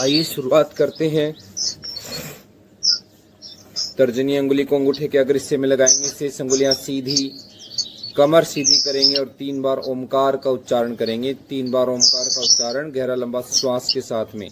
आइए शुरुआत करते हैं। तर्जनी अंगुली को अंगूठे के अग्र हिस्से में लगाएंगे, शेष अंगुलियां सीधी, कमर सीधी करेंगे और 3 बार ओमकार का उच्चारण करेंगे। 3 बार ओमकार का उच्चारण गहरा लंबा श्वास के साथ में।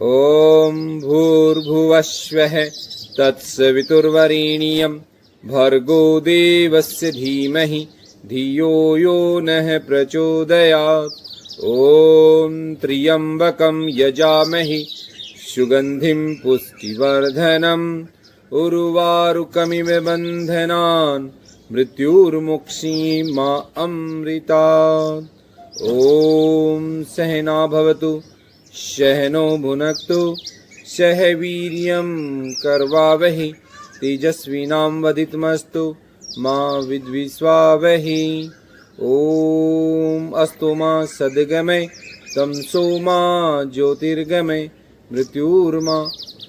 ओम भूर्भुवस्वः तत्सवितुर्वरेण्यं भर्गो देवस्य धीमहि धियो यो नः प्रचोदयात्। ओम त्र्यंबकं यजामहि सुगंधिं पुष्टिवर्धनम् उर्वारुकमिव बन्धनान् मृत्युर्मुक्षीमा अमृतात्। ओम सहना भवतु सहनो भुनक्तु सह वीर्यं करवावहि तेजस्विनावधीतमस्तु मा विद्विषावहि। ओम अस्तु मा सद्गमय तमसो मा ज्योतिर्गमय मृत्युर्मा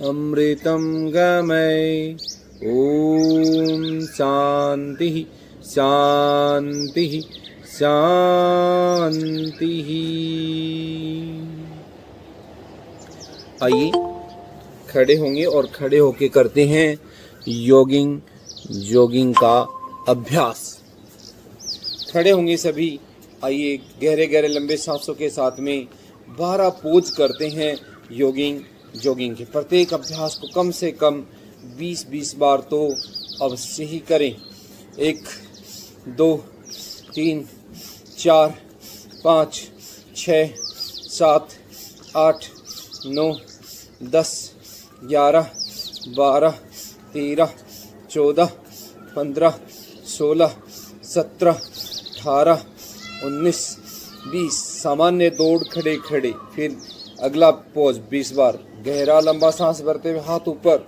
अमृतं गमय। ओम शांति शांति शांति। आइए खड़े होंगे और खड़े होके करते हैं जॉगिंग का अभ्यास। खड़े होंगे सभी। आइए गहरे गहरे लंबे सांसों के साथ में 12 पोज करते हैं जॉगिंग के। प्रत्येक अभ्यास को कम से कम 20-20 बार तो अवश्य ही करें। 1 2 3 4 5 6 7 8 9 10 11 12 13 14 15 16 17 18 19 20। सामान्य दौड़ खड़े खड़े। फिर अगला पोज 20 बार। गहरा लंबा सांस भरते हुए हाथ ऊपर,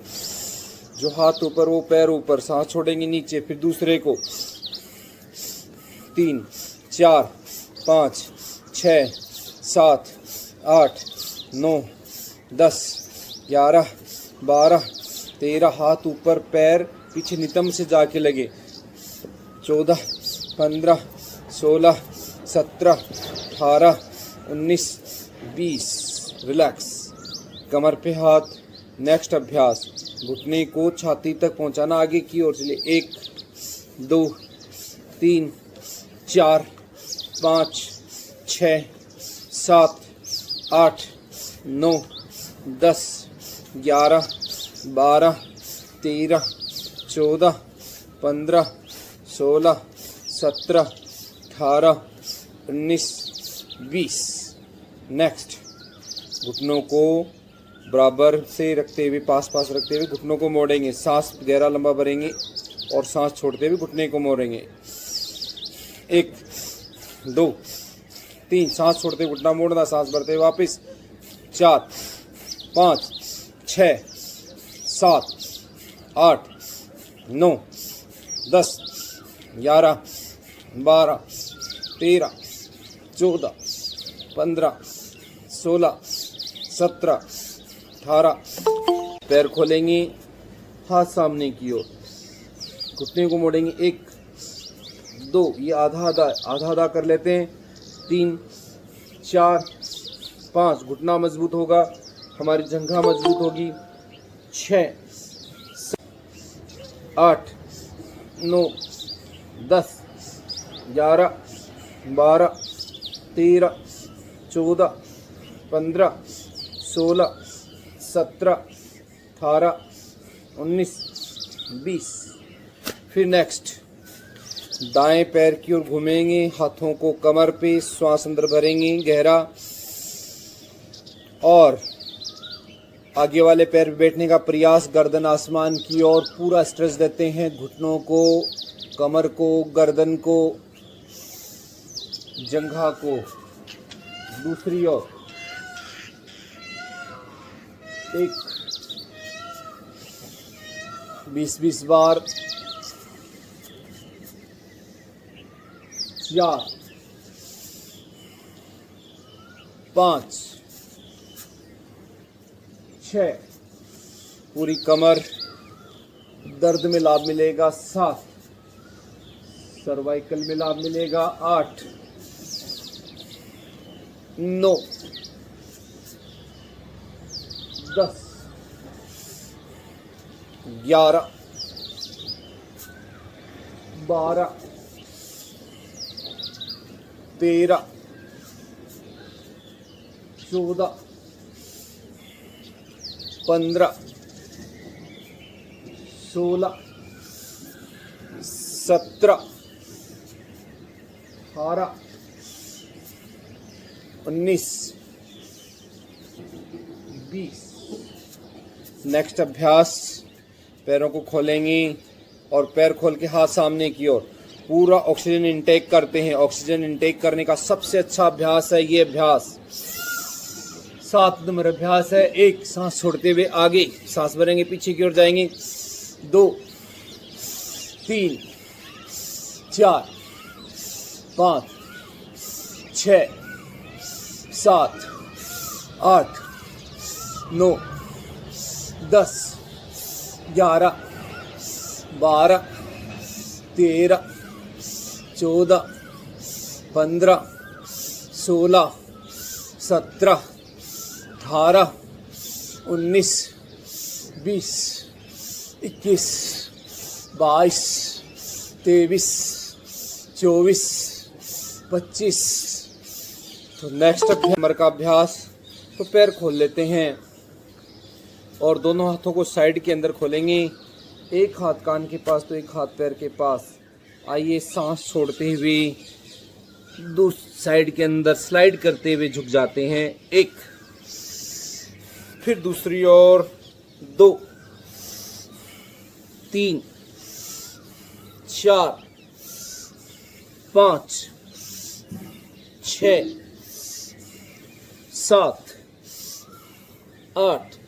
जो हाथ ऊपर वो पैर ऊपर, सांस छोड़ेंगे नीचे। फिर दूसरे को 3 4 5 6 7 8 9 10 11 12 13। हाथ ऊपर, पैर पीछे नितंब से जाके लगे। 14 15 16 17 18 19 20। रिलैक्स। कमर पे हाथ। नेक्स्ट अभ्यास, घुटने को छाती तक पहुंचाना आगे की ओर। चलिए 1 2 3 4 5 6 7 8 9 10 11 12 13 14 15 16 17 18 19 20। नेक्स्ट, घुटनों को बराबर से रखते हुए, पास रखते हुए घुटनों को मोड़ेंगे। सांस गहरा लंबा भरेंगे और सांस छोड़ते हुए घुटने को मोड़ेंगे। 1 2 3। सांस छोड़ते हुए घुटना मोड़ना, सांस भरते हुए वापस। 4 5 6 7 8 9 10 11 12 13 14 15 16 17 18। पैर खोलेंगे, हाथ सामने की ओर, घुटने को मोड़ेंगे। 1 2, ये आधा कर लेते हैं। 3 4 5, घुटना मजबूत होगा, हमारी जंघा मजबूत होगी। 6 8 9 10 11 12 13 14, 15, 16, 17, 18, 19, 20। फिर नेक्स्ट दाएं पैर की ओर घूमेंगे, हाथों को कमर पे, श्वास अंदर भरेंगे गहरा, और आगे वाले पैर पे बैठने का प्रयास, गर्दन आसमान की ओर, पूरा स्ट्रेच देते हैं घुटनों को, कमर को, गर्दन को, जंघा को। दूसरी ओर 20-20 बार। 4, 5, 6, पूरी कमर दर्द में लाभ मिलेगा। 7, सर्वाइकल में लाभ मिलेगा। 8, 9, 10, 11, 12, 13, 14, 15, 16, 17, 18, 19, 20। नेक्स्ट अभ्यास, पैरों को खोलेंगे और पैर खोल के हाथ सामने की ओर, पूरा ऑक्सीजन इंटेक करते हैं। ऑक्सीजन इंटेक करने का सबसे अच्छा अभ्यास है ये अभ्यास। 7 नंबर अभ्यास है। 1, सांस छोड़ते हुए आगे, सांस भरेंगे, पीछे की ओर जाएंगे। 2, 3, 4, 5, 6, 7, 8, 9, 10, 11, 12, 13, 14, 15, 16, 17, 18, 19, 20, 21, 22, 23, 24, 25। तो नेक्स्ट कमर का अभ्यास। तो पैर खोल लेते हैं और दोनों हाथों को साइड के अंदर खोलेंगे। एक हाथ कान के पास तो एक हाथ पैर के पास। आइए सांस छोड़ते हुए दूसरी साइड के अंदर स्लाइड करते हुए झुक जाते हैं। 1, फिर दूसरी ओर 2, 3, 4, 5, 6, 7, 8,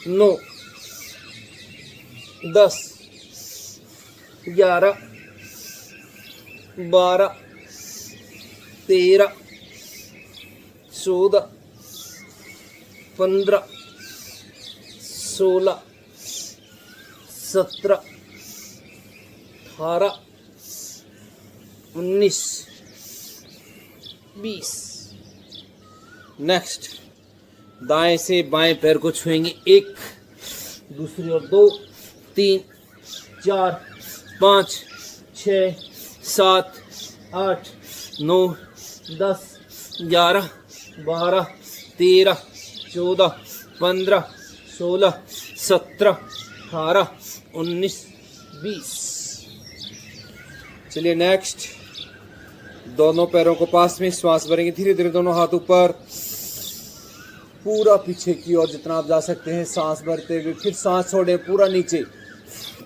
9, 10, 11, 12, 13, 14, 15, 16, 17, 18, 19, 20। नेक्स्ट दाएं से बाएं पैर को छुएंगे। 1, दूसरी ओर 2, 3, 4, 5, 6, 7, 8, 9, 10, 11, 12, 13, 14, 15, 16, 17, 18, 19, 20। चलिए नेक्स्ट, दोनों पैरों को पास में, श्वास भरेंगे धीरे धीरे, दोनों हाथ ऊपर, पूरा पीछे की ओर जितना आप जा सकते हैं सांस भरते हुए। फिर सांस छोड़े पूरा नीचे।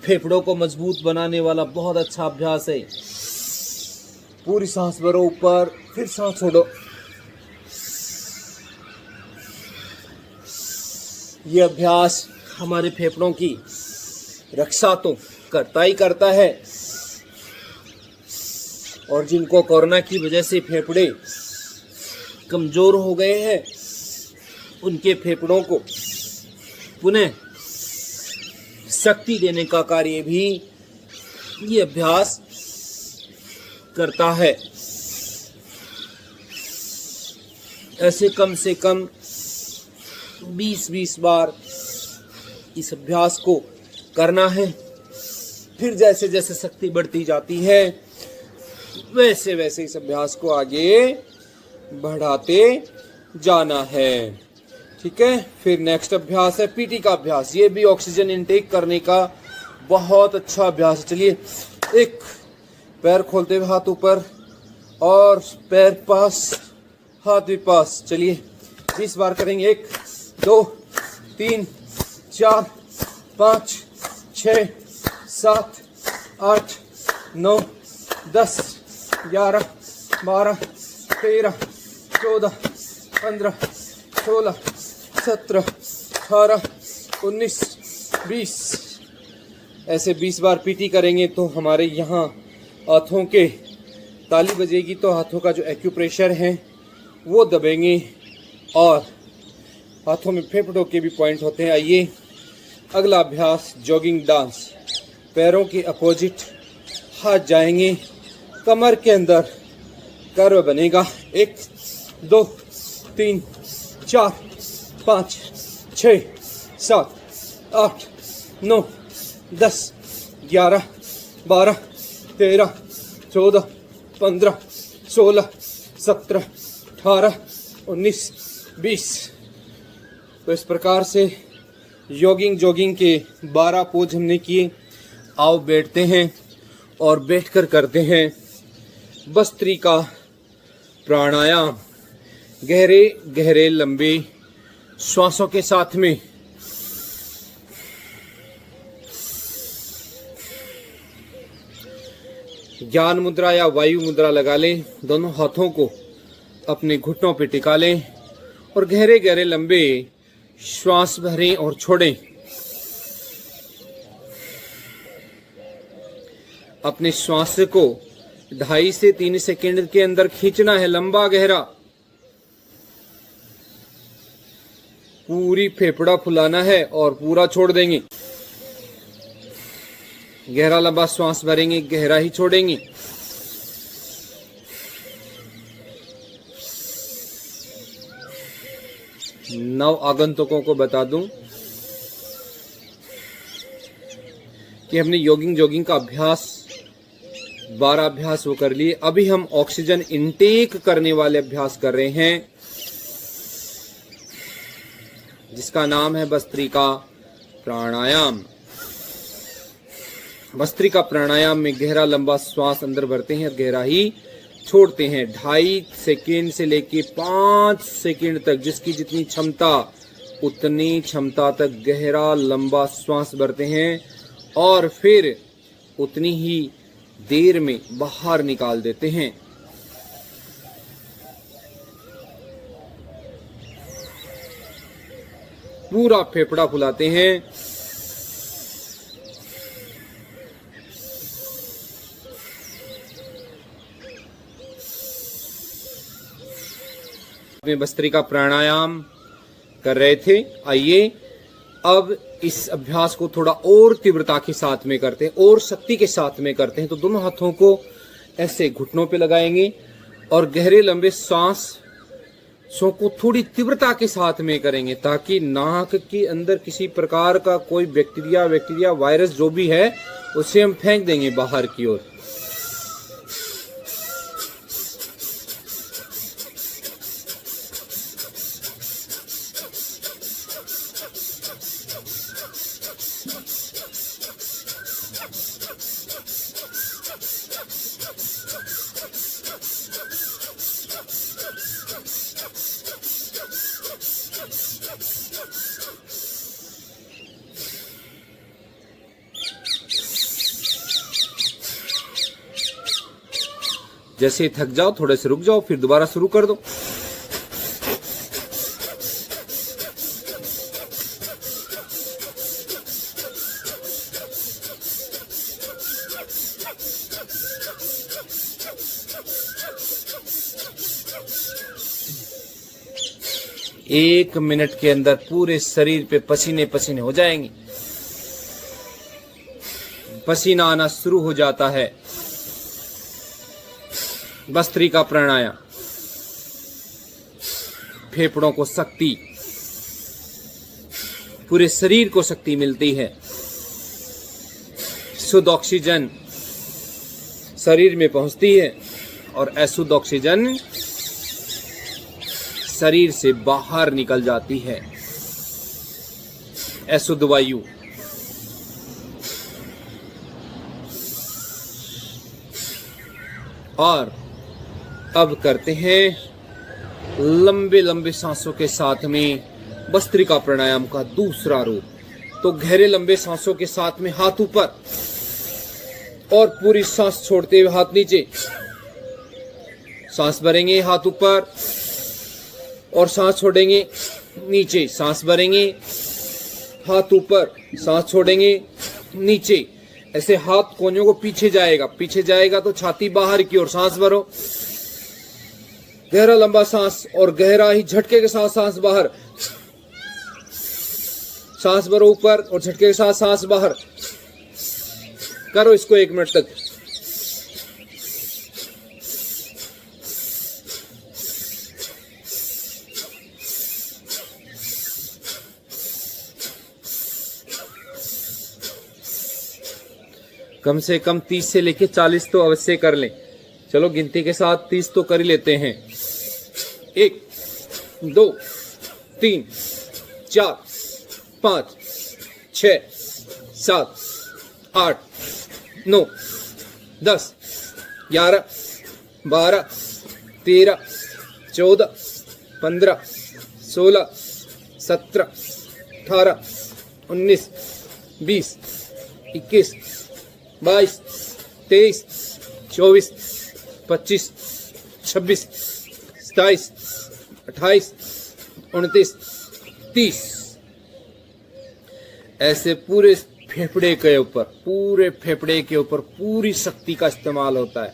फेफड़ों को मजबूत बनाने वाला बहुत अच्छा अभ्यास है। पूरी सांस भरो ऊपर, फिर सांस छोड़ो। ये अभ्यास हमारे फेफड़ों की रक्षा तो करता ही करता है, और जिनको कोरोना की वजह से फेफड़े कमजोर हो गए हैं, उनके फेफड़ों को पुनः शक्ति देने का कार्य भी ये अभ्यास करता है। ऐसे कम से कम 20-20 बार इस अभ्यास को करना है। फिर जैसे जैसे शक्ति बढ़ती जाती है, वैसे वैसे इस अभ्यास को आगे बढ़ाते जाना है। ठीक है, फिर नेक्स्ट अभ्यास है पीटी का अभ्यास। ये भी ऑक्सीजन इनटेक करने का बहुत अच्छा अभ्यास है। चलिए, एक पैर खोलते हुए हाथ ऊपर और पैर पास, हाथ भी पास। चलिए 20 बार करेंगे। 1 2 3 4 5 6 7 8 9 10 11 12 13 14 15 16 17 18 19 20। ऐसे 20 बार पीटी करेंगे तो हमारे यहाँ हाथों के ताली बजेगी तो हाथों का जो एक्यूप्रेशर है वो दबेंगे और हाथों में फेफड़ों के भी पॉइंट होते हैं। आइए अगला अभ्यास जॉगिंग डांस। पैरों के अपोजिट हाथ जाएंगे, कमर के अंदर कर्व बनेगा। 1 2 3 4 5 6 7 8 9 10 11 12 13 14 15 16 17 18 19 20। तो इस प्रकार से जॉगिंग के 12 पोज हमने किए। आओ बैठते हैं और बैठकर करते हैं भस्त्रिका प्राणायाम। गहरे गहरे लंबे श्वासों के साथ में ज्ञान मुद्रा या वायु मुद्रा लगा लें। दोनों हाथों को अपने घुटनों पे टिका लें और गहरे गहरे लंबे श्वास भरें और छोड़ें। अपने श्वास को 2.5 से 3 सेकंड के अंदर खींचना है, लंबा गहरा। पूरी फेफड़ा फुलाना है और पूरा छोड़ देंगे। गहरा लंबा श्वास भरेंगे, गहरा ही छोड़ेंगे। नव आगंतुकों को बता दूं कि हमने जॉगिंग का अभ्यास 12 अभ्यास वो कर लिए। अभी हम ऑक्सीजन इनटेक करने वाले अभ्यास कर रहे हैं जिसका नाम है भस्त्रिका प्राणायाम। भस्त्रिका प्राणायाम में गहरा लंबा श्वास अंदर भरते हैं और गहरा ही छोड़ते हैं। 2.5 सेकेंड से लेके 5 सेकेंड तक, जिसकी जितनी क्षमता उतनी क्षमता तक गहरा लंबा श्वास भरते हैं और फिर उतनी ही देर में बाहर निकाल देते हैं। पूरा फेफड़ा फुलाते हैं। में भस्त्रिका प्राणायाम कर रहे थे। आइए अब इस अभ्यास को थोड़ा और तीव्रता के साथ में करते हैं और शक्ति के साथ में करते हैं। तो दोनों हाथों को ऐसे घुटनों पे लगाएंगे और गहरे लंबे सांसों को थोड़ी तीव्रता के साथ में करेंगे ताकि नाक के अंदर किसी प्रकार का कोई बैक्टीरिया वायरस जो भी है उसे हम फेंक देंगे बाहर की ओर। जैसे थक जाओ थोड़े से रुक जाओ, फिर दोबारा शुरू कर दो। एक मिनट के अंदर पूरे शरीर पे पसीने पसीने हो जाएंगे। पसीना आना शुरू हो जाता है। भस्त्रिका प्राणायाम फेफड़ों को शक्ति, पूरे शरीर को शक्ति मिलती है। शुद्ध ऑक्सीजन शरीर में पहुंचती है और अशुद्ध ऑक्सीजन शरीर से बाहर निकल जाती है अशुद्ध वायु। और अब करते हैं लंबे लंबे सांसों के साथ में भस्त्रिका प्राणायाम का दूसरा रूप। तो गहरे लंबे सांसों के साथ में हाथ ऊपर और पूरी सांस छोड़ते हुए हाथ नीचे। सांस भरेंगे हाथ ऊपर और सांस छोड़ेंगे नीचे। सांस भरेंगे हाथ ऊपर, सांस छोड़ेंगे नीचे। ऐसे हाथ कोनों को पीछे जाएगा तो छाती बाहर की ओर। सांस भरो, गहरा लंबा सांस और गहरा ही झटके के साथ सांस बाहर। सांस भरो ऊपर और झटके के साथ सांस बाहर। करो इसको 1 मिनट तक। कम से कम 30 से लेके 40 तो अवश्य कर लें। चलो गिनती के साथ 30 तो कर ही लेते हैं। 1 2 3 4 5 6 7 8 9 10 11 12 13 14 15 16 17 18 19 20 21 22 23 24 25 26 27 28 29 30। ऐसे पूरे फेफड़े के ऊपर पूरी शक्ति का इस्तेमाल होता है।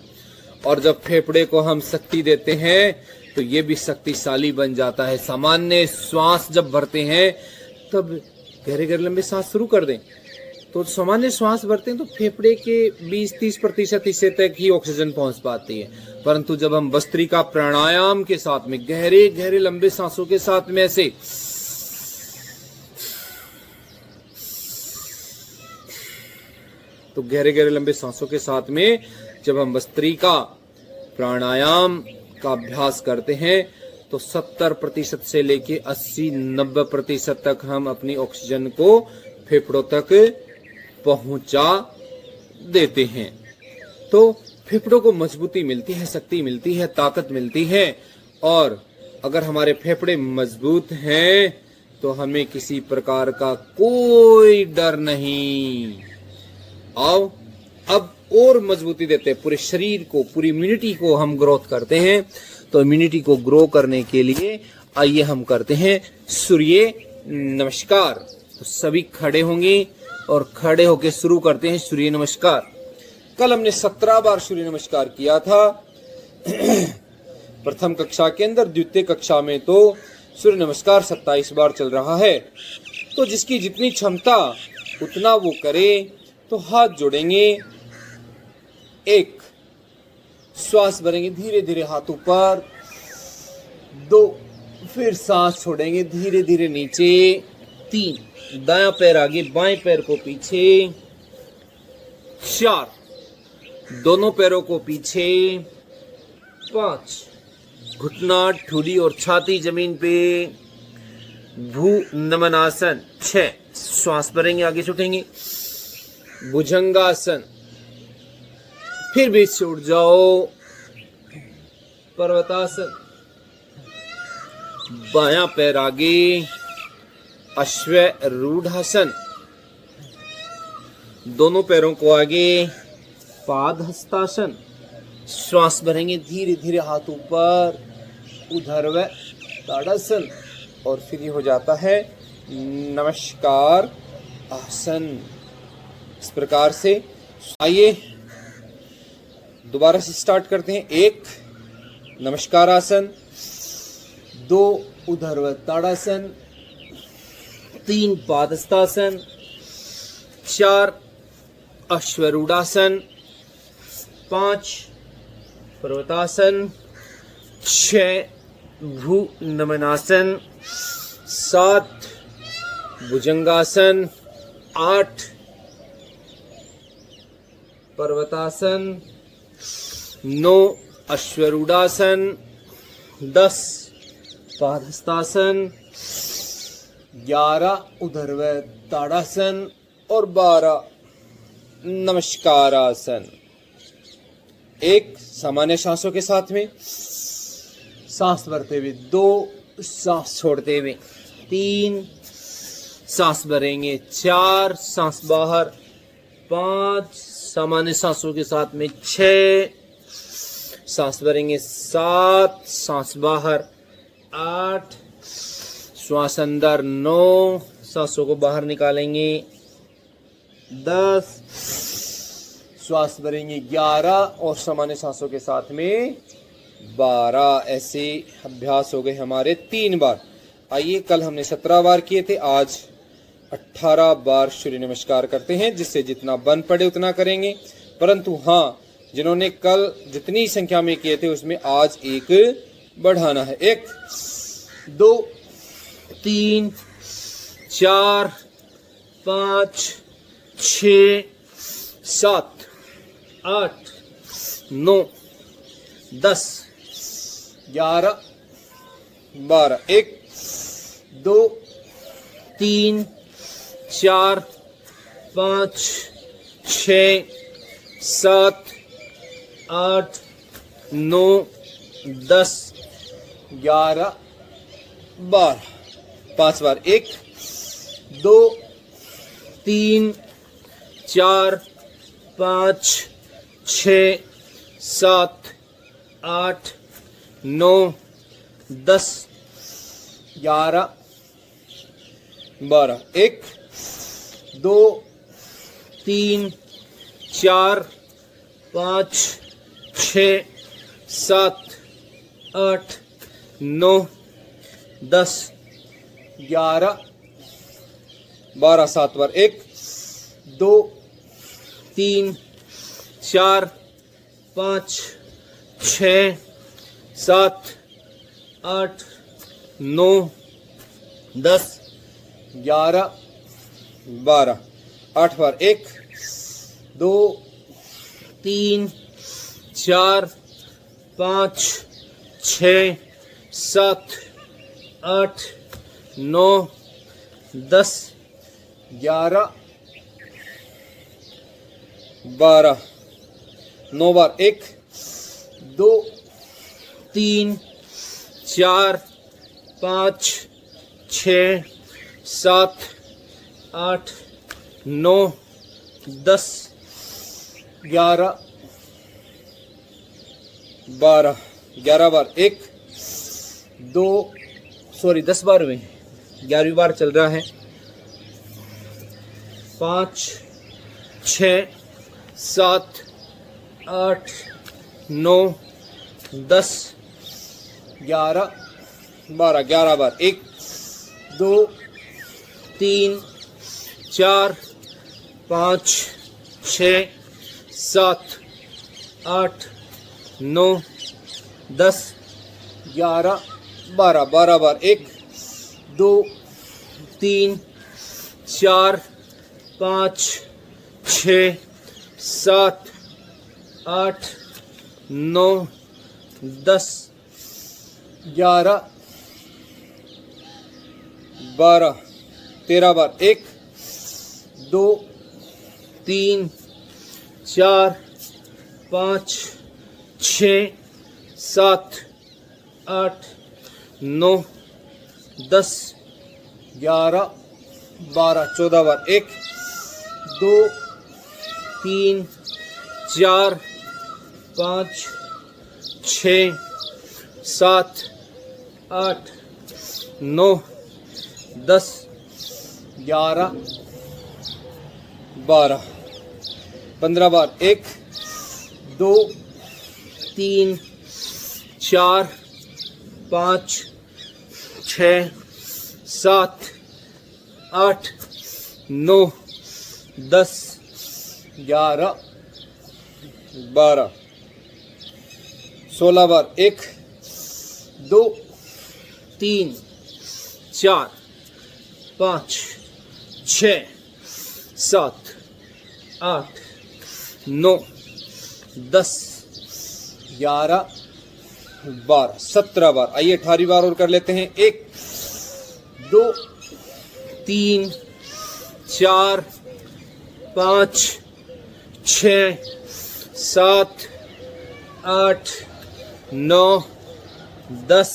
और जब फेफड़े को हम शक्ति देते हैं तो ये भी शक्तिशाली बन जाता है। सामान्य श्वास जब भरते हैं तब गहरे गहरे लंबे सांस शुरू कर दें तो सामान्य श्वास भरते हैं तो फेफड़े के 20-30% हिस्से तक ही ऑक्सीजन पहुंच पाती है। परंतु जब हम भस्त्रिका प्राणायाम के साथ में गहरे गहरे लंबे सांसों के साथ में ऐसे तो गहरे गहरे लंबे सांसों के साथ में जब हम भस्त्रिका प्राणायाम का अभ्यास करते हैं तो 70% से लेके 80-90% तक हम अपनी ऑक्सीजन को फेफड़ों तक पहुंचा देते हैं। तो फेफड़ों को मजबूती मिलती है, शक्ति मिलती है, ताकत मिलती है। और अगर हमारे फेफड़े मजबूत हैं तो हमें किसी प्रकार का कोई डर नहीं। आओ अब और मजबूती देते हैं पूरे शरीर को, पूरी इम्यूनिटी को हम ग्रोथ करते हैं। तो इम्यूनिटी को ग्रो करने के लिए आइए हम करते हैं सूर्य नमस्कार। तो सभी खड़े होंगे और खड़े होकर शुरू करते हैं सूर्य नमस्कार। कल हमने 17 बार सूर्य नमस्कार किया था प्रथम कक्षा के अंदर। द्वितीय कक्षा में तो सूर्य नमस्कार 27 बार चल रहा है। तो जिसकी जितनी क्षमता उतना वो करे। तो हाथ जोड़ेंगे, 1 श्वास भरेंगे धीरे धीरे हाथ ऊपर, 2 फिर सांस छोड़ेंगे धीरे धीरे नीचे, 3 दायां पैर आगे बाएं पैर को पीछे, 4 दोनों पैरों को पीछे, 5 घुटना ठुडी और छाती जमीन पे, भू नमन आसन, 6 श्वास भरेंगे आगे से उठेंगे, भुजंगासन, फिर बीच से उठ जाओ, पर्वतासन, बायां पैर आगे, अश्वरूढ़ासन, दोनों पैरों को आगे, पादहस्तासन, श्वास भरेंगे धीरे धीरे हाथ ऊपर, ऊर्ध्व ताड़ासन, और फिर ये हो जाता है नमस्कार आसन। इस प्रकार से आइए दोबारा से स्टार्ट करते हैं। 1 नमस्कार आसन, 2 ऊर्ध्व ताड़ासन, 3 पादहस्तासन, 4 अश्वरूढ़ासन, 5 पर्वतासन, 6 भू नमनासन, 7 भुजंगासन, 8 पर्वतासन, 9 अश्वरूढ़ासन, 10 पादहस्तासन, 11 ऊर्ध्व ताड़ासन और 12 नमस्कारासन। 1 सामान्य सांसों के साथ में, सांस भरते हुए 2, सांस छोड़ते हुए 3, सांस भरेंगे 4, सांस बाहर 5, सामान्य सांसों के साथ में 6, सांस भरेंगे 7, सांस बाहर 8, श्वास अंदर 9, सांसों को बाहर निकालेंगे 10, श्वास भरेंगे 11 और सामान्य सांसों के साथ में 12। ऐसे अभ्यास हो गए हमारे 3 बार। आइए, कल हमने 17 बार किए थे, आज 18 बार सूर्य नमस्कार करते हैं, जिससे जितना बन पड़े उतना करेंगे। परंतु हाँ, जिन्होंने कल जितनी संख्या में किए थे उसमें आज एक बढ़ाना है। 1, 2, 3, 4, 5, 6, 7, 8, 9, 10, 11, 12। 1, 2, 3, 4, 5, 6, 7, 8, 9, 10, 11, 12। 5 बार। 1, 2, 3, 4, 5, 6, 7, 8, 9, 10, 11, 12। 1, 2, 3, 4, 5, 6, 7, 8, 9, 10, 11, 12। 7 बार। 1, 2, 3, 4, 5, 6, 7, 8, 9, 10, 11, 12। 8 बार। 1, 2, 3, 4, 5, 6, 7, 8, 9, 10, 11, 12। 9 बार। 1, 2, 3, 4, 5, 6, 7, 8, 9, 10, 11, 12। 11 बार। 1, 2, 10 बार हुए, 11वीं बार चल रहा है। 5, 6, 7, 8, 9, 10, 11, 12। 11 बार। 1, 2, 3, 4, 5, 6, 7, 8, 9, 10, 11, 12। 12 बार। 1, 2, 3, 4, 5, 6, 7, 8, 9, 10, 11, 12। 13 बार। 1, 2, 3, 4, 5, 6, 7, 8, 9, 10, 11, 12। 14 बार। 1, 2, 3, 4, 5, 6, 7, 8, 9, 10, 11, 12। 15 बार। 1, 2, 3, 4, 5, 6, 7, 8, 9, 10, 11, 12। 16 बार। 1, 2, 3, 4, 5, 6, 7, 8, 9, 10, 11, 12, 17 बार। आइए 18वीं बार और कर लेते हैं। 1 2 3 4 5 6 7 8 9 10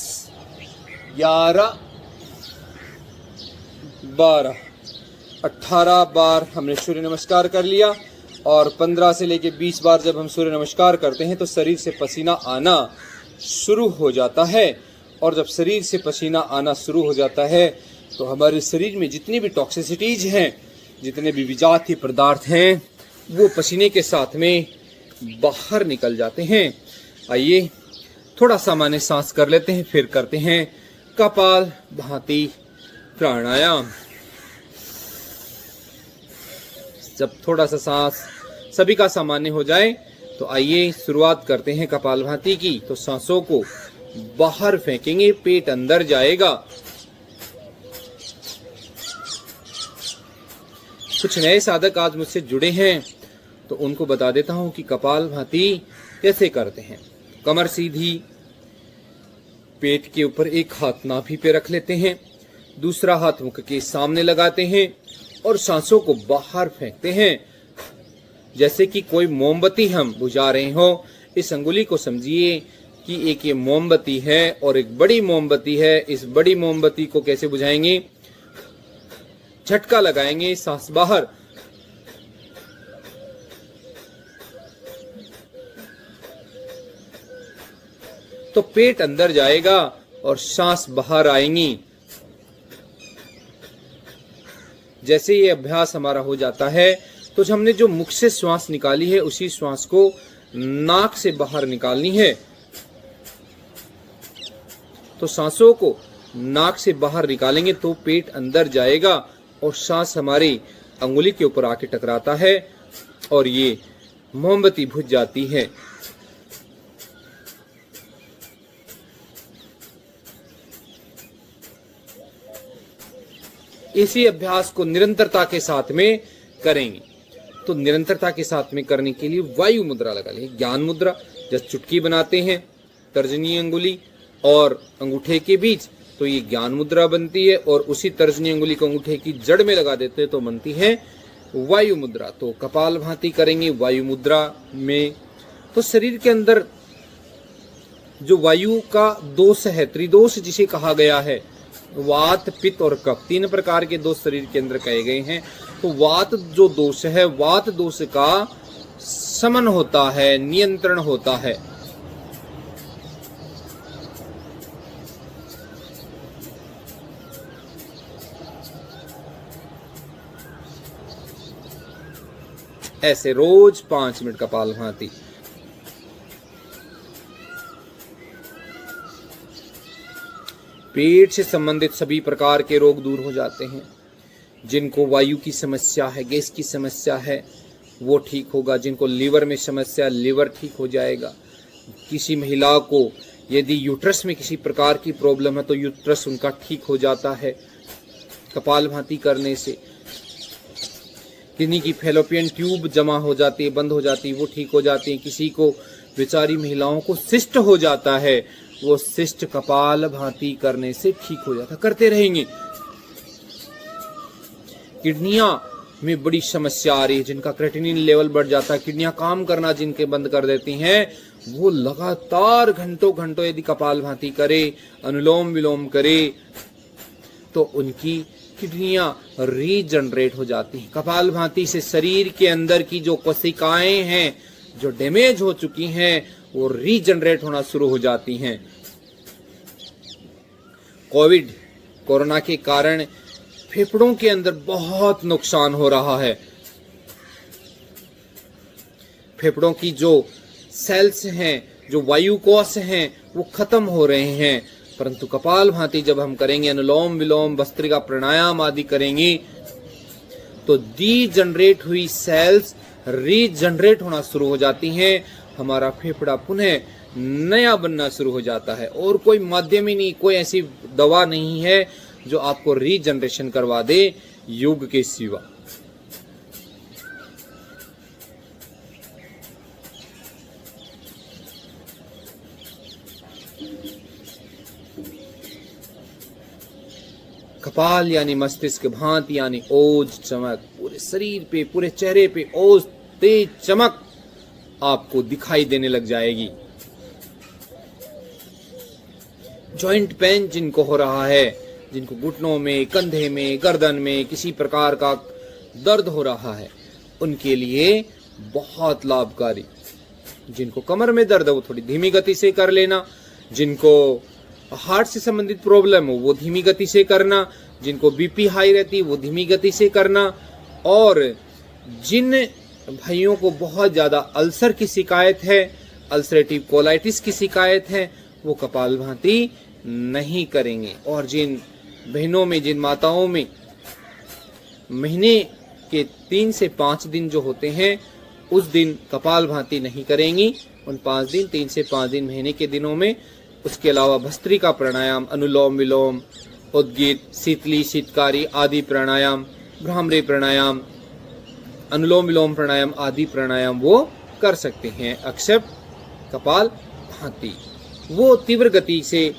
11 12 18 बार हमने सूर्य नमस्कार कर लिया। और 15 से लेके 20 बार जब हम सूर्य नमस्कार करते हैं तो शरीर से पसीना आना शुरू हो जाता है। और जब शरीर से पसीना आना शुरू हो जाता है तो हमारे शरीर में जितनी भी टॉक्सिसिटीज हैं, जितने भी विषाक्त पदार्थ हैं, वो पसीने के साथ में बाहर निकल जाते हैं। आइए थोड़ा सामान्य सांस कर लेते हैं, फिर करते हैं कपाल भाती प्राणायाम। जब थोड़ा सा सांस सभी का सामान्य हो जाए तो आइए शुरुआत करते हैं कपालभाति की। तो सांसों को बाहर फेंकेंगे, पेट अंदर जाएगा। कुछ नए साधक आज मुझसे जुड़े हैं तो उनको बता देता हूं कि कपालभाति कैसे करते हैं। कमर सीधी, पेट के ऊपर एक हाथ नाभि पे रख लेते हैं, दूसरा हाथ मुख के सामने लगाते हैं और सांसों को बाहर फेंकते हैं जैसे कि कोई मोमबत्ती हम बुझा रहे हो। इस अंगुली को समझिए कि एक ये मोमबत्ती है और एक बड़ी मोमबत्ती है। इस बड़ी मोमबत्ती को कैसे बुझाएंगे? झटका लगाएंगे, सांस बाहर, तो पेट अंदर जाएगा और सांस बाहर आएंगी। जैसे ये अभ्यास हमारा हो जाता है तो हमने जो मुख से श्वास निकाली है उसी श्वास को नाक से बाहर निकालनी है। तो सांसों को नाक से बाहर निकालेंगे तो पेट अंदर जाएगा और सांस हमारी अंगुली के ऊपर आके टकराता है और ये मोमबत्ती बुझ जाती है। इसी अभ्यास को निरंतरता के साथ में करेंगे। तो निरंतरता के साथ में करने के लिए वायु मुद्रा लगा लेंगे। ज्ञान मुद्रा, जब चुटकी बनाते हैं तर्जनी अंगुली और अंगूठे के बीच, तो ये ज्ञान मुद्रा बनती है। और उसी तर्जनी अंगुली को अंगूठे की जड़ में लगा देते हैं तो बनती है वायु मुद्रा। तो कपालभाति करेंगे वायु मुद्रा में। तो शरीर के अंदर जो वायु का दोष है, त्रिदोष जिसे कहा गया है, वात, पित्त और कफ, 3 प्रकार के दोष शरीर के अंदर कहे गए हैं। तो वात जो दोष है, वात दोष का शमन होता है, नियंत्रण होता है। ऐसे रोज 5 मिनट कपालभाति। पेट से संबंधित सभी प्रकार के रोग दूर हो जाते हैं। जिनको वायु की समस्या है, गैस की समस्या है, वो ठीक होगा। जिनको लीवर में समस्या, लीवर ठीक हो जाएगा। किसी महिला को यदि यूट्रस में किसी प्रकार की प्रॉब्लम है तो यूट्रस उनका ठीक हो जाता है कपालभाति करने से। किन्हीं की फैलोपियन ट्यूब जमा हो जाती है, बंद हो जाती है, वो ठीक हो जाती है। किसी को, बेचारी महिलाओं को सिस्ट हो जाता है, वो सिस्ट कपालभाति करने से ठीक हो जाता। करते रहेंगे। किडनियां में बड़ी समस्या आ रही है, जिनका क्रेटिनिन लेवल बढ़ जाता है, किडनियां काम करना जिनके बंद कर देती हैं, वो लगातार घंटों घंटों यदि कपालभाति करे, अनुलोम विलोम करे, तो उनकी किडनियां रीजनरेट हो जाती हैं। कपालभाति से शरीर के अंदर की जो कोशिकाएं हैं, जो डैमेज हो चुकी हैं, वो रीजनरेट होना शुरू हो जाती हैं। कोरोना के कारण फेफड़ों के अंदर बहुत नुकसान हो रहा है। फेफड़ों की जो सेल्स हैं, जो वायु कोश हैं, वो खत्म हो रहे हैं। परंतु कपालभाति जब हम करेंगे, अनुलोम विलोम, भस्त्रिका प्राणायाम आदि करेंगे, तो रीजनरेट हुई सेल्स रीजनरेट होना शुरू हो जाती हैं। हमारा फेफड़ा पुनः नया बनना शुरू हो जाता है। और कोई माध्यम ही नहीं, कोई ऐसी दवा नहीं है जो आपको रीजनरेशन करवा दे योग के सिवा। कपाल यानी मस्तिष्क, भांति यानी ओज चमक, पूरे शरीर पे, पूरे चेहरे पे ओज तेज चमक आपको दिखाई देने लग जाएगी। जॉइंट पेन जिनको हो रहा है, जिनको घुटनों में, कंधे में, गर्दन में किसी प्रकार का दर्द हो रहा है, उनके लिए बहुत लाभकारी। जिनको कमर में दर्द है वो थोड़ी धीमी गति से कर लेना, जिनको हार्ट से संबंधित प्रॉब्लम हो वो धीमी गति से करना, जिनको बीपी हाई रहती है वो धीमी गति से करना, और जिन भाइयों को बहुत ज़्यादा अल्सर की शिकायत है, अल्सरेटिव कोलाइटिस की शिकायत है, वो कपालभाति नहीं करेंगे। और जिन बहनों में, जिन माताओं में महीने के 3 से 5 दिन जो होते हैं उस दिन कपालभाति नहीं करेंगी, उन 5 दिन, 3 से 5 दिन महीने के दिनों में। उसके अलावा भस्त्रिका प्राणायाम, अनुलोम विलोम, उद्गीत, शीतली, शीतकारी आदि प्राणायाम, भ्रामरी प्राणायाम, अनुलोम विलोम प्राणायाम आदि प्राणायाम वो कर सकते हैं, एक्सेप्ट कपालभाति। वो तीव्र गति से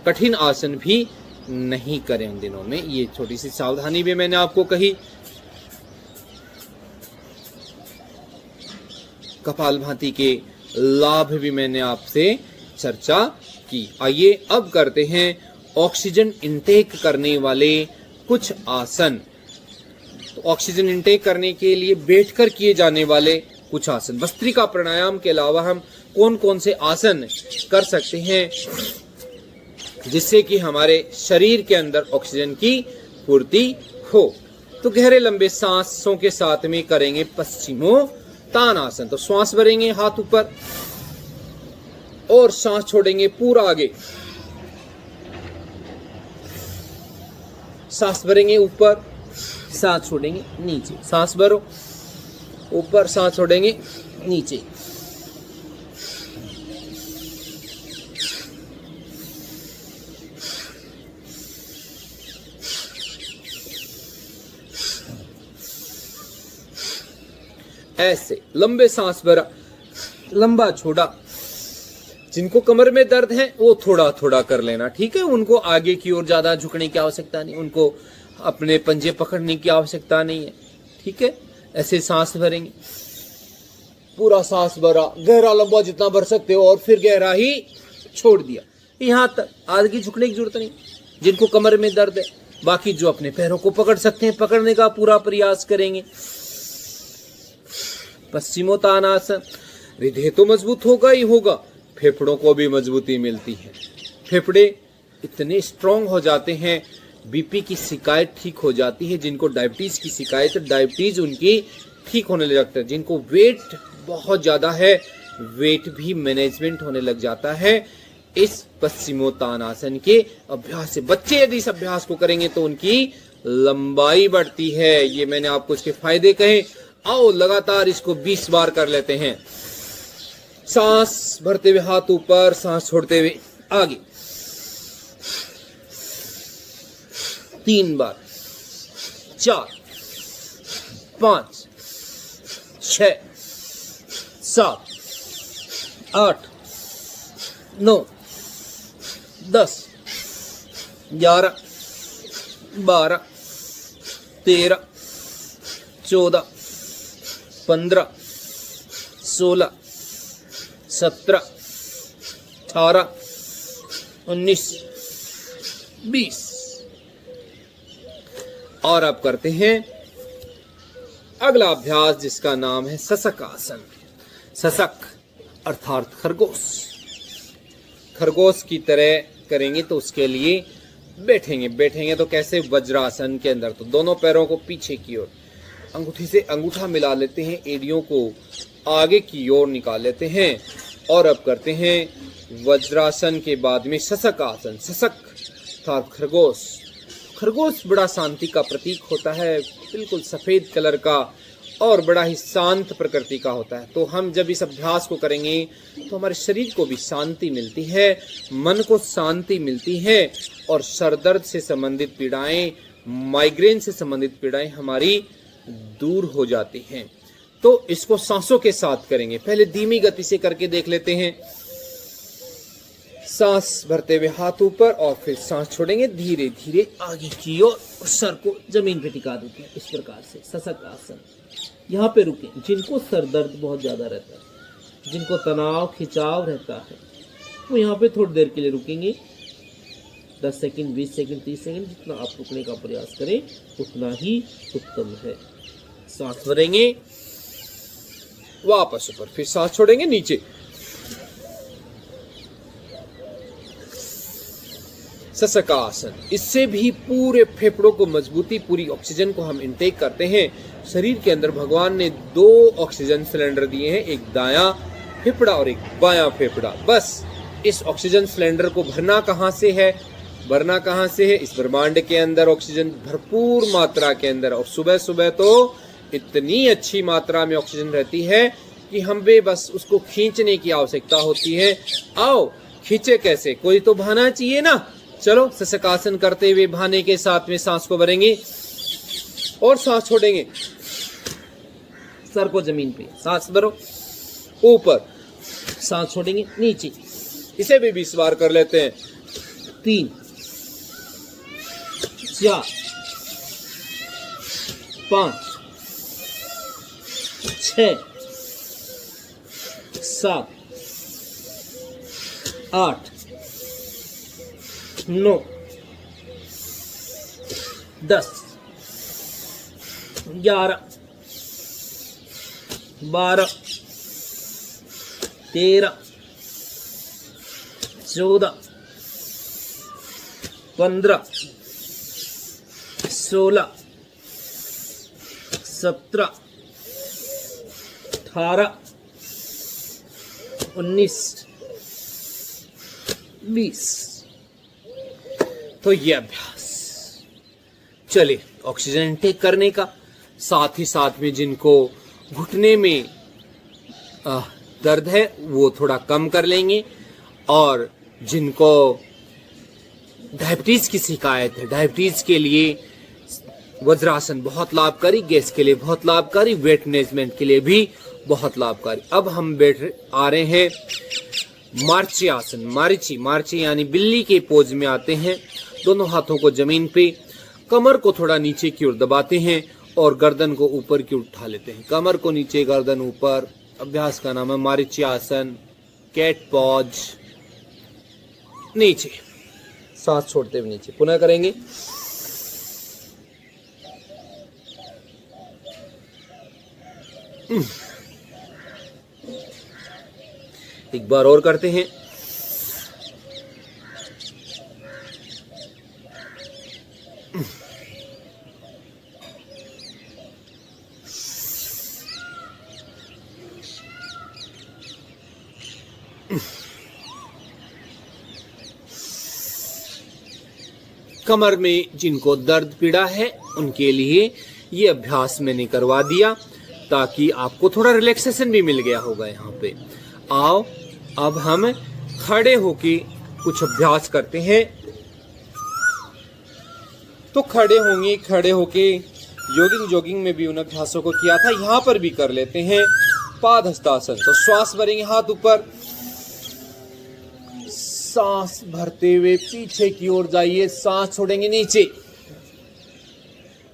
कठिन आसन भी नहीं करें उन दिनों में। ये छोटी सी सावधानी भी मैंने आपको कही। कपालभाति के लाभ भी मैंने आपसे चर्चा की। आइए अब करते हैं ऑक्सीजन इंटेक करने वाले कुछ आसन। तो ऑक्सीजन इंटेक करने के लिए बैठकर किए जाने वाले कुछ आसन। भस्त्रिका प्राणायाम के अलावा हम कौन कौन से आसन कर सकते हैं जिससे कि हमारे शरीर के अंदर ऑक्सीजन की पूर्ति हो? तो गहरे लंबे सांसों के साथ में करेंगे पश्चिमोत्तानासन। तो श्वास भरेंगे हाथ ऊपर और सांस छोड़ेंगे पूरा आगे। सांस भरेंगे ऊपर, सांस छोड़ेंगे नीचे। सांस भरो ऊपर, सांस छोड़ेंगे नीचे। ऐसे लंबे सांस भरा, लंबा छोड़ा। जिनको कमर में दर्द है वो थोड़ा थोड़ा कर लेना, ठीक है। उनको आगे की ओर ज्यादा झुकने की आवश्यकता नहीं, उनको अपने पंजे पकड़ने की आवश्यकता नहीं है, ठीक है। ऐसे सांस भरेंगे, पूरा सांस भरा, गहरा लंबा जितना भर सकते हो और फिर गहरा ही छोड़ दिया। यहां तक आगे झुकने की जरूरत नहीं जिनको कमर में दर्द है। बाकी जो अपने पैरों को पकड़ सकते हैं पकड़ने का पूरा प्रयास करेंगे। पश्चिमोत्तानासन। हृदय तो मजबूत होगा ही होगा, फेफड़ों को भी मजबूती मिलती है। फेफड़े इतने स्ट्रांग हो जाते हैं, बीपी की शिकायत ठीक हो जाती है। जिनको डायबिटीज की शिकायत है, डायबिटीज उनकी ठीक होने लग जाता है। जिनको वेट बहुत ज्यादा है, वेट भी मैनेजमेंट होने लग जाता है इस पश्चिमोत्तानासन के अभ्यास से। बच्चे यदि इस अभ्यास को करेंगे तो उनकी लंबाई बढ़ती है। ये मैंने आपको इसके फायदे कहे। आओ लगातार इसको 20 बार कर लेते हैं। सांस भरते हुए हाथ ऊपर, सांस छोड़ते हुए आगे। 3 बार, 4, 5, 6, 7, 8, 9, 10, 11, 12, 13, 14, 15, 16, 17, 18, 19, 20। और अब करते हैं अगला अभ्यास जिसका नाम है सशक आसन। सशक अर्थात खरगोश। खरगोश की तरह करेंगे तो उसके लिए बैठेंगे तो कैसे? वज्रासन के अंदर। तो दोनों पैरों को पीछे की ओर, अंगूठी से अंगूठा मिला लेते हैं, एड़ियों को आगे की ओर निकाल लेते हैं। और अब करते हैं वज्रासन के बाद में सशक आसन। सशक अर्थात खरगोश। खरगोश बड़ा शांति का प्रतीक होता है, बिल्कुल सफेद कलर का और बड़ा ही शांत प्रकृति का होता है। तो हम जब इस अभ्यास को करेंगे तो हमारे शरीर को भी शांति मिलती है, मन को शांति मिलती है और सर दर्द से संबंधित पीड़ाएं, माइग्रेन से संबंधित पीड़ाएं हमारी दूर हो जाती हैं। तो इसको सांसों के साथ करेंगे। पहले धीमी गति से करके देख लेते हैं। सांस भरते हुए हाथ ऊपर और फिर सांस छोड़ेंगे धीरे धीरे आगे की ओर, सर को जमीन पे टिका देते हैं इस प्रकार से सशक आसन। यहाँ पे रुकें। जिनको सर दर्द बहुत ज़्यादा रहता है, जिनको तनाव खिंचाव रहता है, वो यहाँ पे थोड़ी देर के लिए रुकेंगे। 10 सेकंड, 20 सेकंड, 30 सेकंड, जितना आप रुकने का प्रयास करें उतना ही उत्तम है। सांस भरेंगे, वापस ऊपर, फिर सांस छोड़ेंगे नीचे। सशकासन, इससे भी पूरे फेफड़ों को मजबूती, पूरी ऑक्सीजन को हम इनटेक करते हैं। शरीर के अंदर भगवान ने 2 ऑक्सीजन सिलेंडर दिए हैं, एक दायां फेफड़ा और एक बायां फेफड़ा। बस इस ऑक्सीजन सिलेंडर को भरना कहाँ से है? इस ब्रह्मांड के अंदर ऑक्सीजन भरपूर मात्रा के अंदर, और सुबह सुबह तो इतनी अच्छी मात्रा में ऑक्सीजन रहती है कि हमें बस उसको खींचने की आवश्यकता होती है। आओ खींचे कैसे, कोई तो बहाना चाहिए ना। चलो सशकासन करते हुए बहाने के साथ में सांस को भरेंगे और सांस छोड़ेंगे। सर को जमीन पे, सांस भरो ऊपर, सांस छोड़ेंगे नीचे। इसे भी 20 बार कर लेते हैं। 3, 4, 5, 6, 7, 8, 9, 10, 11, 12, 13, 14, 15, 16, 17, 18, 19, 20। तो ये अभ्यास। चलिए ऑक्सीजन इनटेक करने का, साथ ही साथ में जिनको घुटने में दर्द है वो थोड़ा कम कर लेंगे, और जिनको डायबिटीज की शिकायत है, डायबिटीज के लिए वज्रासन बहुत लाभकारी, गैस के लिए बहुत लाभकारी, वेट मैनेजमेंट के लिए भी बहुत लाभकारी। अब हम बैठ आ रहे हैं मार्ची आसन। मार्ची यानी बिल्ली के पोज में आते हैं। दोनों हाथों को जमीन पे, कमर को थोड़ा नीचे की ओर दबाते हैं और गर्दन को ऊपर की ओर उठा लेते हैं। कमर को नीचे, गर्दन ऊपर। अभ्यास का नाम है मारीची आसन, कैट पॉज। नीचे, सांस छोड़ते हुए नीचे। पुनः करेंगे। एक बार और करते हैं। कमर में जिनको दर्द पीड़ा है उनके लिए ये अभ्यास मैंने करवा दिया, ताकि आपको थोड़ा रिलैक्सेशन भी मिल गया होगा यहाँ पे। आओ अब हम खड़े होके कुछ अभ्यास करते हैं। तो खड़े होके जॉगिंग में भी उन अभ्यासों को किया था, यहाँ पर भी कर लेते हैं। पादहस्तासन। तो श्वास भरेंगे हाथ ऊपर, सांस भरते हुए पीछे की ओर जाइए, सांस छोड़ेंगे नीचे।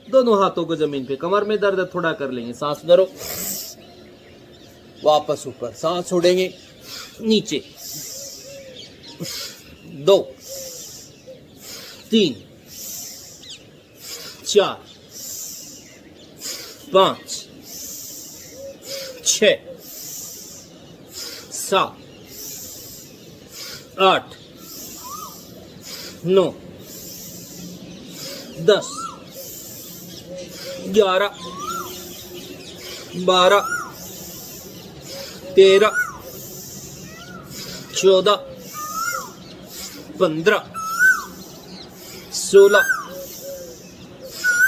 दोनों हाथों को जमीन पे, कमर में दर्द थोड़ा कर लेंगे। सांस भरो, वापस ऊपर, सांस छोड़ेंगे नीचे। 2, 3, 4, 5, 6, 7, 8, 9, 10, 11, 12, 13, 14, 15, 16,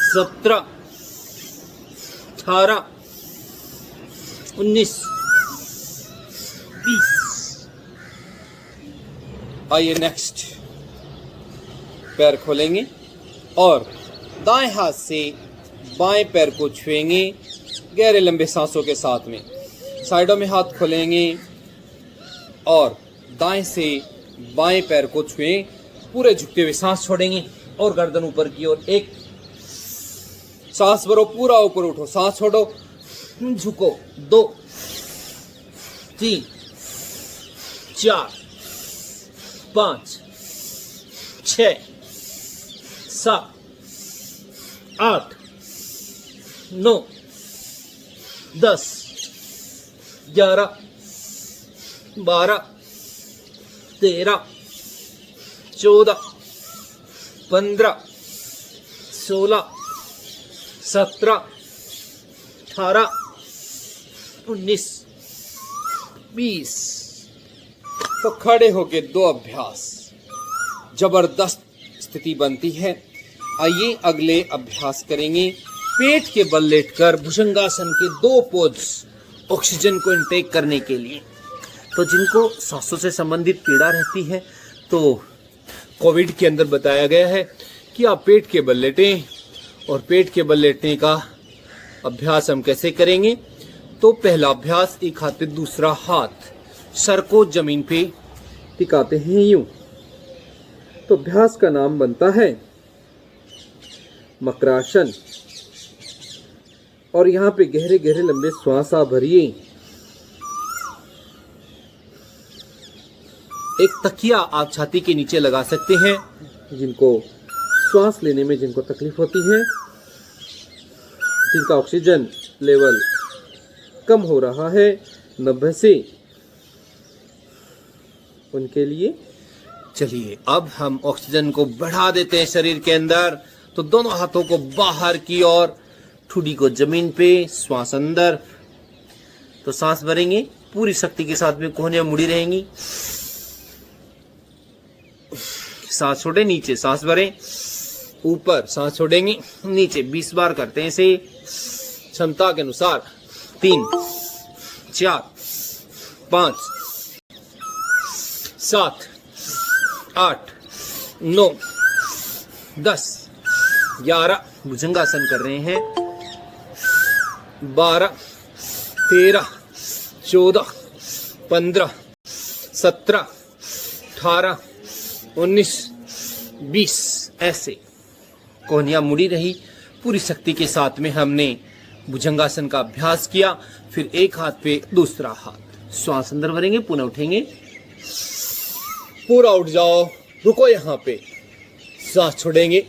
17, 18, 19, 20। आइए नेक्स्ट। पैर खोलेंगे और दाएं हाथ से बाएं पैर को छुएंगे गहरे लंबे सांसों के साथ में। साइडों में हाथ खोलेंगे और दाएं से बाएं पैर को छुएं, पूरे झुकते हुए सांस छोड़ेंगे और गर्दन ऊपर की ओर। एक सांस भरो, पूरा ऊपर उठो, सांस छोड़ो, झुको। 2 3 4 5 6 7 8 9 10 11 12 13 14 15 16 17 18 19 20। तो खड़े होके 2 अभ्यास, जबरदस्त स्थिति बनती है। आइए अगले अभ्यास करेंगे। पेट के बल लेटकर भुजंगासन के 2 पोज ऑक्सीजन को इनटेक करने के लिए। तो जिनको सांसों से संबंधित पीड़ा रहती है, तो कोविड के अंदर बताया गया है कि आप पेट के बल लेटें। और पेट के बल लेटने का अभ्यास हम कैसे करेंगे? तो पहला अभ्यास, एक हाथ पे दूसरा हाथ सर को जमीन पे टिकाते हैं यूं। तो अभ्यास का नाम बनता है मकरासन। और यहाँ पे गहरे गहरे लंबे श्वास आप भरिए। एक तकिया आप छाती के नीचे लगा सकते हैं, जिनको श्वास लेने में जिनको तकलीफ होती है, जिनका ऑक्सीजन लेवल कम हो रहा है 90 से, उनके लिए। चलिए अब हम ऑक्सीजन को बढ़ा देते हैं शरीर के अंदर। तो दोनों हाथों को बाहर की ओर, ठुडी को जमीन पे, श्वास अंदर। तो सांस भरेंगे, पूरी शक्ति के साथ में कोहनियां मुड़ी रहेंगी। सांस छोड़े, नीचे सांस भरें, ऊपर सांस छोड़ेंगे, नीचे। 20 बार करते हैं इसे क्षमता के अनुसार। 3 4 5 7 8 9 10 11 भुजंगासन कर रहे हैं। 12 13 14 15 17 18 19 20। ऐसे कोहनियां मुड़ी रही। पूरी शक्ति के साथ में हमने भुजंगासन का अभ्यास किया। फिर एक हाथ पे दूसरा हाथ, श्वास अंदर भरेंगे, पुनः उठेंगे, पूरा उठ जाओ, रुको यहाँ पे, सांस छोड़ेंगे,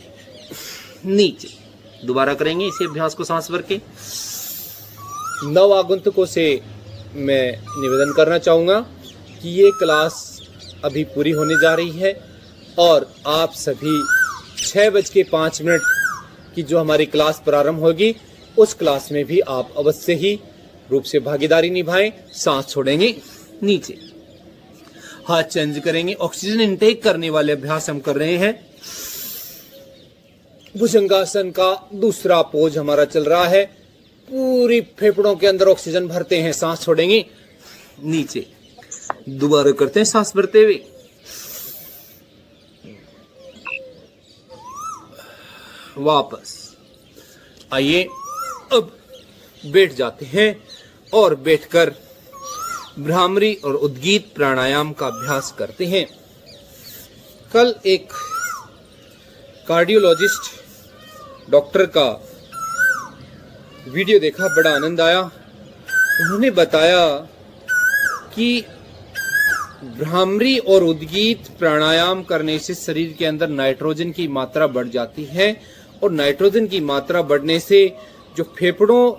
नीचे। दोबारा करेंगे इसी अभ्यास को सांस भर के। नव आगंतुकों से मैं निवेदन करना चाहूँगा कि ये क्लास अभी पूरी होने जा रही है और आप सभी 6:05 की जो हमारी क्लास प्रारंभ होगी, उस क्लास में भी आप अवश्य ही रूप से भागीदारी निभाएं। सांस छोड़ेंगे, नीचे, हाथ चेंज करेंगे। ऑक्सीजन इनटेक करने वाले अभ्यास हम कर रहे हैं। भुजंगासन का दूसरा पोज हमारा चल रहा है। पूरी फेफड़ों के अंदर ऑक्सीजन भरते हैं, सांस छोड़ेंगे, नीचे। दोबारा करते हैं सांस भरते हुए। वापस आइए, अब बैठ जाते हैं और बैठकर भ्रामरी और उद्गीत प्राणायाम का अभ्यास करते हैं। कल एक कार्डियोलॉजिस्ट डॉक्टर का वीडियो देखा, बड़ा आनंद आया। उन्होंने बताया कि भ्रामरी और उद्गीत प्राणायाम करने से शरीर के अंदर नाइट्रोजन की मात्रा बढ़ जाती है और नाइट्रोजन की मात्रा बढ़ने से जो फेफड़ों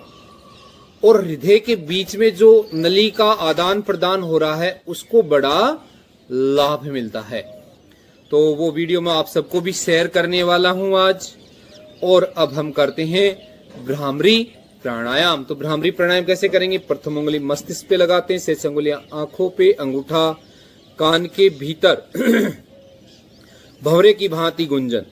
और हृदय के बीच में जो नली का आदान प्रदान हो रहा है, उसको बड़ा लाभ मिलता है। तो वो वीडियो मैं आप सबको भी शेयर करने वाला हूं आज। और अब हम करते हैं भ्रामरी प्राणायाम। तो भ्रामरी प्राणायाम कैसे करेंगे? प्रथम उंगली मस्तिष्क पे लगाते हैं, शेष उंगलियां आंखों पे, अंगूठा कान के भीतर, भंवरे की भांति गुंजन।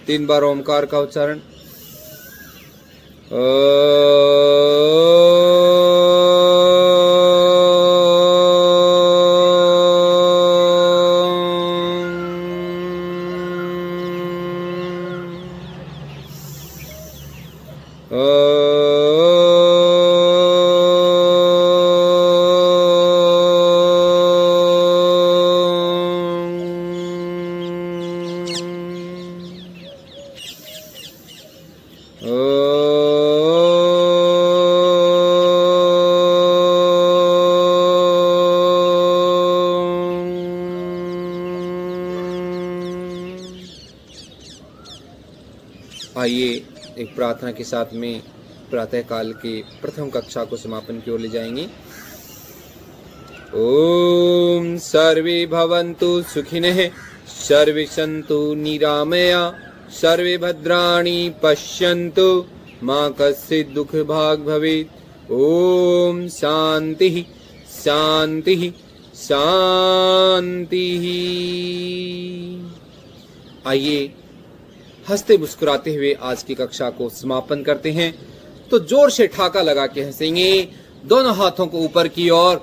3 बार ओमकार का उच्चारण। आइए एक प्रार्थना के साथ में प्रातःकाल के प्रथम कक्षा को समापन की ओर ले जाएंगे। ओम सर्वे भवन्तु सुखिनः, सर्वे सन्तु निरामया, सर्वे भद्राणि पश्यन्तु, मा कश्चित् दुःख भाग् भवेत्। ओम शांति शांति शांति। आइए हंसते मुस्कुराते हुए आज की कक्षा को समापन करते हैं। तो जोर से ठाका लगा के हंसेंगे, दोनों हाथों को ऊपर की ओर।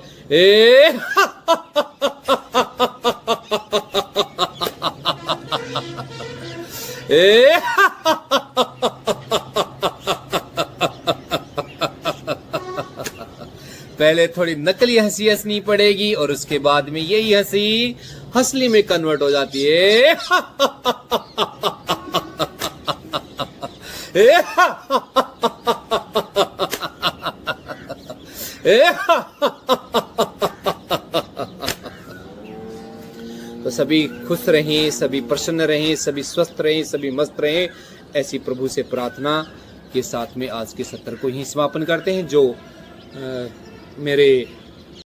पहले थोड़ी नकली हंसी हंसनी पड़ेगी और उसके बाद में यही हंसी हंसली में कन्वर्ट हो जाती है। तो सभी खुश रहें, सभी प्रसन्न रहें, सभी स्वस्थ रहें, सभी मस्त रहें, ऐसी प्रभु से प्रार्थना के साथ में आज के सत्र को ही समापन करते हैं। जो मेरे